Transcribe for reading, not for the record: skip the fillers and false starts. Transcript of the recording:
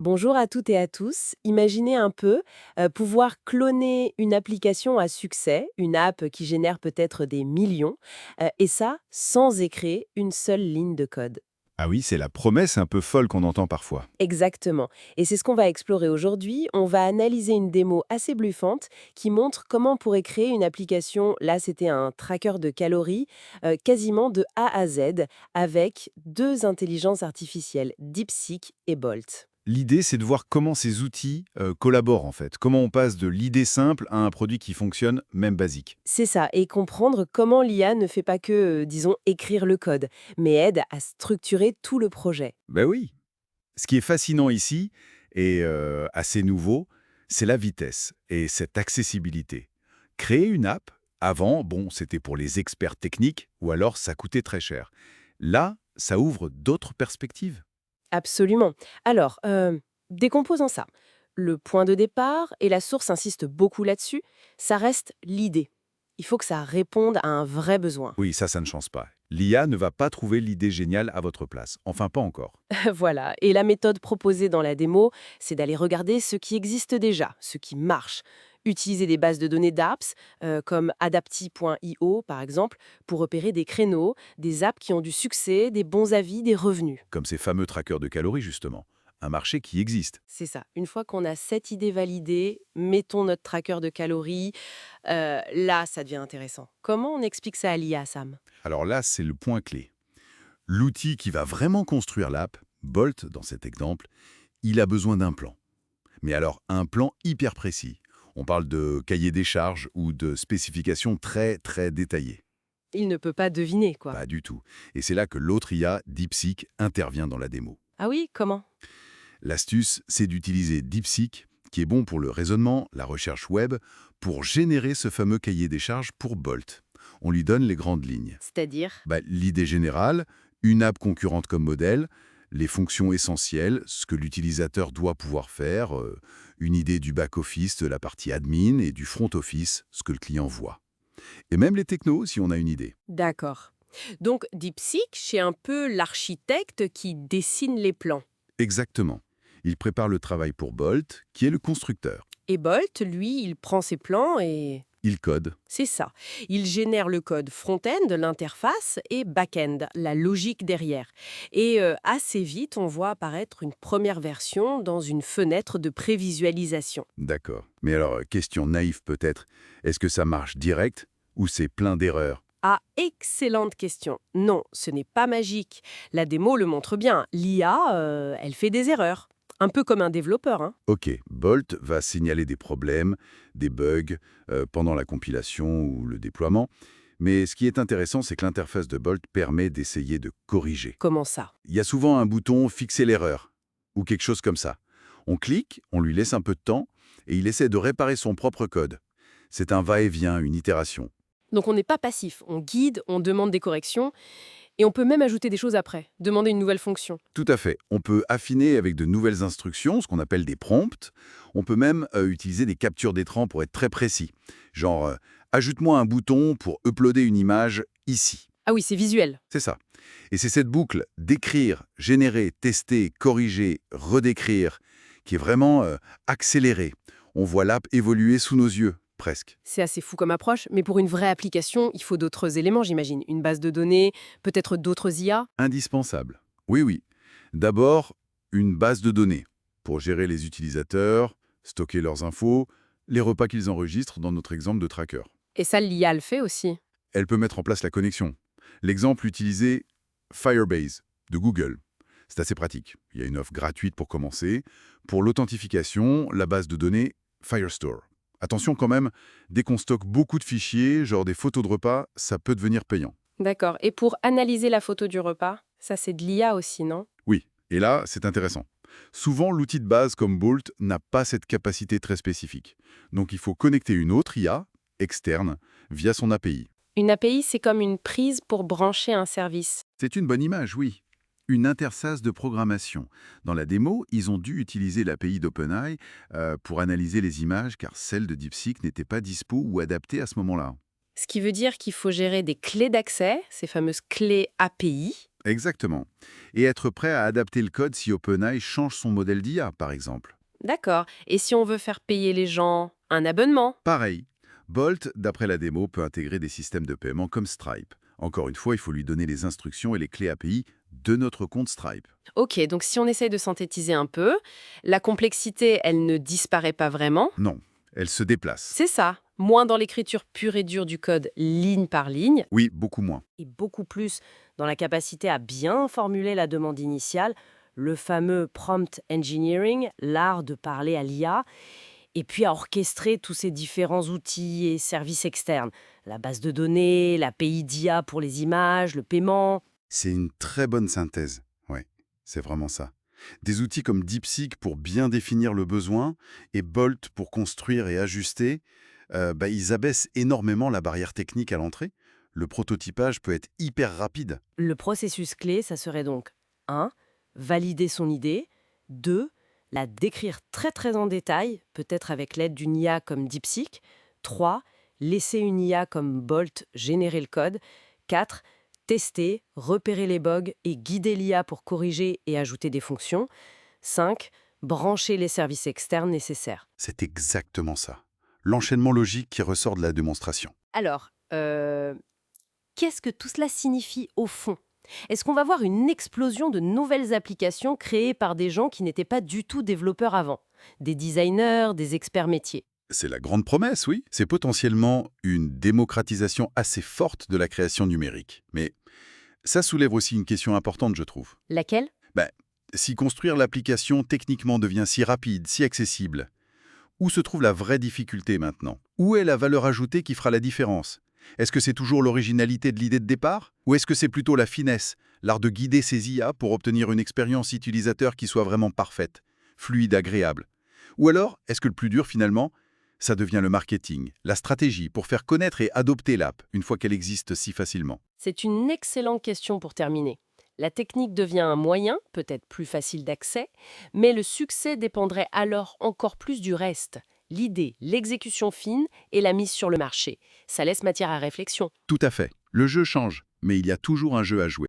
Bonjour à toutes et à tous. Imaginez un peu pouvoir cloner une application à succès, une app qui génère peut-être des millions, et ça sans écrire une seule ligne de code. Ah oui, c'est la promesse un peu folle qu'on entend parfois. Exactement. Et c'est ce qu'on va explorer aujourd'hui. On va analyser une démo assez bluffante qui montre comment on pourrait créer une application, là c'était un tracker de calories, quasiment de A à Z, avec deux intelligences artificielles, DeepSeek et Bolt. L'idée, c'est de voir comment ces outils collaborent en fait. Comment on passe de l'idée simple à un produit qui fonctionne, même basique. C'est ça, et comprendre comment l'IA ne fait pas que, disons, écrire le code, mais aide à structurer tout le projet. Ben oui. Ce qui est fascinant ici, et assez nouveau, c'est la vitesse et cette accessibilité. Créer une app, avant, bon, c'était pour les experts techniques, ou alors ça coûtait très cher. Là, ça ouvre d'autres perspectives. Absolument. Alors, décomposons ça. Le point de départ, et la source insiste beaucoup là-dessus, ça reste l'idée. Il faut que ça réponde à un vrai besoin. Oui, ça ne change pas. L'IA ne va pas trouver l'idée géniale à votre place. Enfin, pas encore. Voilà. Et la méthode proposée dans la démo, c'est d'aller regarder ce qui existe déjà, ce qui marche. Utiliser des bases de données d'apps, comme adapti.io par exemple, pour repérer des créneaux, des apps qui ont du succès, des bons avis, des revenus. Comme ces fameux trackers de calories, justement. Un marché qui existe. C'est ça. Une fois qu'on a cette idée validée, mettons notre tracker de calories, là, ça devient intéressant. Comment on explique ça à l'IA, Sam? Alors là, c'est le point clé. L'outil qui va vraiment construire l'app, Bolt dans cet exemple, il a besoin d'un plan. Mais alors, un plan hyper précis. On parle de cahier des charges ou de spécifications très très détaillées. Il ne peut pas deviner, quoi. Pas du tout. Et c'est là que l'autre IA, DeepSeek, intervient dans la démo. Ah oui, comment? L'astuce, c'est d'utiliser DeepSeek, qui est bon pour le raisonnement, la recherche web, pour générer ce fameux cahier des charges pour Bolt. On lui donne les grandes lignes. C'est-à-dire? L'idée générale, une app concurrente comme modèle, les fonctions essentielles, ce que l'utilisateur doit pouvoir faire, une idée du back-office, de la partie admin et du front-office, ce que le client voit. Et même les technos, si on a une idée. D'accord. Donc, DeepSeek, c'est un peu l'architecte qui dessine les plans. Exactement. Il prépare le travail pour Bolt, qui est le constructeur. Et Bolt, lui, il prend ses plans et Il code. c'est ça. Il génère le code front-end, l'interface, et back-end, la logique derrière. Et assez vite, on voit apparaître une première version dans une fenêtre de prévisualisation. D'accord. Mais alors, question naïve peut-être, est-ce que ça marche direct ou c'est plein d'erreurs? Ah, excellente question. Non, ce n'est pas magique. La démo le montre bien. L'IA, elle fait des erreurs. Un peu comme un développeur, hein. Ok, Bolt va signaler des problèmes, des bugs pendant la compilation ou le déploiement. Mais ce qui est intéressant, c'est que l'interface de Bolt permet d'essayer de corriger. Comment ça? Il y a souvent un bouton «Fixer l'erreur» ou quelque chose comme ça. On clique, on lui laisse un peu de temps et il essaie de réparer son propre code. C'est un va-et-vient, une itération. Donc on n'est pas passif. On guide, on demande des corrections, et on peut même ajouter des choses après, demander une nouvelle fonction. Tout à fait. On peut affiner avec de nouvelles instructions, ce qu'on appelle des prompts. On peut même utiliser des captures d'écran pour être très précis. Genre, ajoute-moi un bouton pour uploader une image ici. Ah oui, c'est visuel. C'est ça. Et c'est cette boucle d'écrire, générer, tester, corriger, redécrire, qui est vraiment accélérée. On voit l'app évoluer sous nos yeux, presque. C'est assez fou comme approche, mais pour une vraie application, il faut d'autres éléments, j'imagine. Une base de données, peut-être d'autres IA. Indispensable. Oui, oui. D'abord, une base de données pour gérer les utilisateurs, stocker leurs infos, les repas qu'ils enregistrent dans notre exemple de tracker. Et ça, l'IA le fait aussi. Elle peut mettre en place la connexion. L'exemple utilisé, Firebase, de Google. C'est assez pratique. Il y a une offre gratuite pour commencer. Pour l'authentification, la base de données Firestore. Attention quand même, dès qu'on stocke beaucoup de fichiers, genre des photos de repas, ça peut devenir payant. D'accord. Et pour analyser la photo du repas, ça c'est de l'IA aussi, non? Oui, et là, c'est intéressant. Souvent, l'outil de base comme Bolt n'a pas cette capacité très spécifique. Donc il faut connecter une autre IA, externe, via son API. Une API, c'est comme une prise pour brancher un service. C'est une bonne image, oui. Une interface de programmation. Dans la démo, ils ont dû utiliser l'API d'OpenAI pour analyser les images car celle de DeepSeek n'était pas dispo ou adaptée à ce moment-là. Ce qui veut dire qu'il faut gérer des clés d'accès, ces fameuses clés API, Exactement. Et être prêt à adapter le code si OpenAI change son modèle d'IA, par exemple. D'accord. Et si on veut faire payer les gens un abonnement? Pareil, Bolt, d'après la démo, peut intégrer des systèmes de paiement comme Stripe. Encore une fois, il faut lui donner les instructions et les clés API de notre compte Stripe. Ok, donc si on essaye de synthétiser un peu, la complexité, elle ne disparaît pas vraiment. Non, elle se déplace. C'est ça. Moins dans l'écriture pure et dure du code ligne par ligne, Oui, beaucoup moins. et beaucoup plus dans la capacité à bien formuler la demande initiale, le fameux prompt engineering, l'art de parler à l'IA, et puis à orchestrer tous ces différents outils et services externes. La base de données, l'API d'IA pour les images, le paiement. C'est une très bonne synthèse. Ouais, c'est vraiment ça. Des outils comme DeepSeek pour bien définir le besoin et Bolt pour construire et ajuster, ils abaissent énormément la barrière technique à l'entrée. Le prototypage peut être hyper rapide. Le processus clé, ça serait donc 1. Valider son idée. 2. La décrire très très en détail, peut-être avec l'aide d'une IA comme DeepSeek. 3. Laisser une IA comme Bolt générer le code. 4. Tester, repérer les bugs et guider l'IA pour corriger et ajouter des fonctions. 5. Brancher les services externes nécessaires. C'est exactement ça. L'enchaînement logique qui ressort de la démonstration. Alors, qu'est-ce que tout cela signifie au fond? Est-ce qu'on va voir une explosion de nouvelles applications créées par des gens qui n'étaient pas du tout développeurs avant? Des designers, des experts métiers. C'est la grande promesse, oui. C'est potentiellement une démocratisation assez forte de la création numérique. Mais ça soulève aussi une question importante, je trouve. Laquelle? Ben, si construire l'application techniquement devient si rapide, si accessible, où se trouve la vraie difficulté maintenant? Où est la valeur ajoutée qui fera la différence? Est-ce que c'est toujours l'originalité de l'idée de départ? Ou est-ce que c'est plutôt la finesse, l'art de guider ces IA pour obtenir une expérience utilisateur qui soit vraiment parfaite, fluide, agréable? Ou alors, est-ce que le plus dur finalement, ça devient le marketing, la stratégie pour faire connaître et adopter l'app une fois qu'elle existe si facilement? C'est une excellente question pour terminer. La technique devient un moyen, peut-être plus facile d'accès, mais le succès dépendrait alors encore plus du reste. L'idée, l'exécution fine et la mise sur le marché. Ça laisse matière à réflexion. Tout à fait. Le jeu change, mais il y a toujours un jeu à jouer.